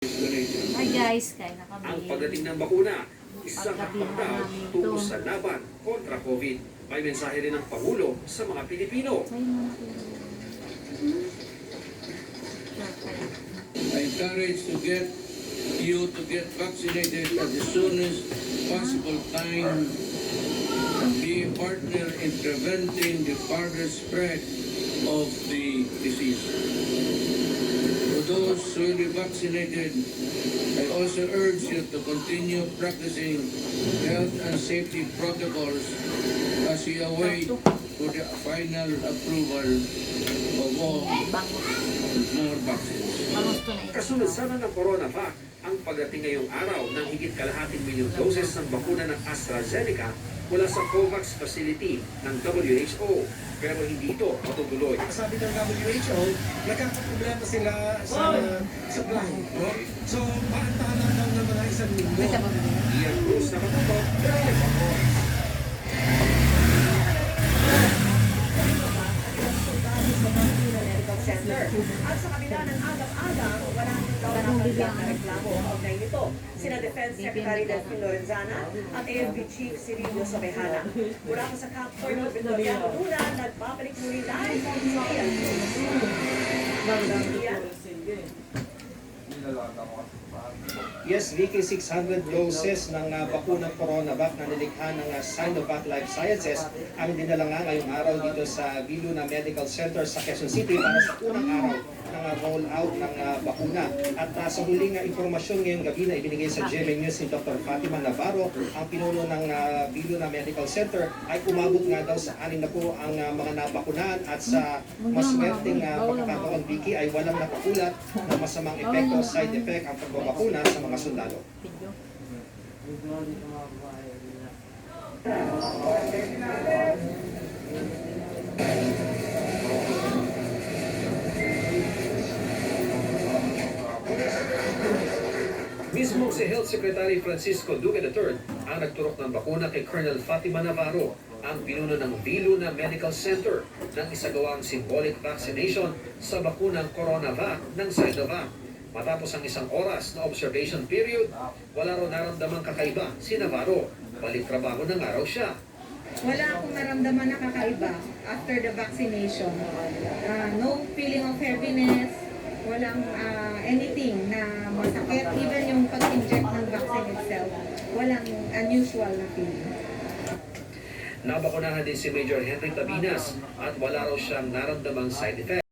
Hi guys, kain na kami. Ang pagdating ng bakuna, isang hakbang daw tungo sa laban kontra COVID. May mensahe rin ng Pangulo sa mga Pilipino. I encourage you to get vaccinated at the soonest possible time. Be a partner in preventing the further spread of the disease. For those who will be vaccinated, I also urge you to continue practicing health and safety protocols as we await for the final approval of all more vaccines. Kasunod sana ng CoronaVac, ang pagdating ngayong araw ng higit kalahating milyong doses ng bakuna ng AstraZeneca mula sa COVAX facility ng WHO. Pero hindi ito matutuloy. Sabi ng WHO, nagkakaproblema sila sa supply. No? So, paantahanan lang ng mga isang linggo. Ian Cruz na katutok, Drive ako. Center. At sa kabila ng agang-agang, wala nang daw nakatanggap na reklamo kaugnay nito. Sina Defense Secretary Delfin Lorenzana at AFP Chief Cirilio Sobejana. Mula ko sa Camp Colonel Victoriano Luna, nagbabalik muli live sa Ian. Yes, Vicky, 600 doses ng bakunang CoronaVac na nilikha ng Sinovac Life Sciences ang dinala nga ngayong araw dito sa Viluna Medical Center sa Quezon City para sa unang araw ng roll-out ng bakuna. At sa huling impormasyon ngayong gabi na ibinigay sa GMA News ni Dr. Fatima Navarro, ang pinuno ng Viluna Medical Center, ay umabot nga daw sa 6 na po ang mga nabakunahan at sa maswerteng pagkakataon, Vicky, ay walang napakulat na masamang epekto o side effect ang pagbabakuna sa mga sundalo. Mismo si Health Secretary Francisco Duque III ang nagturok ng bakuna kay Colonel Fatima Navarro, ang pinuno ng Viluna Medical Center, nang isagawang symbolic vaccination sa bakunang CoronaVac ng Sinovac. Matapos ang 1 oras na observation period, wala raw naramdamang kakaiba si Navarro. Balik trabaho na nga raw siya. Wala akong naramdaman na kakaiba after the vaccination. No feeling of heaviness, walang anything na masakit. Even yung pag-inject ng vaccine itself, walang unusual na feeling. Nabakunahan din si Major Henry Tabinas at wala raw siyang naramdamang side effect.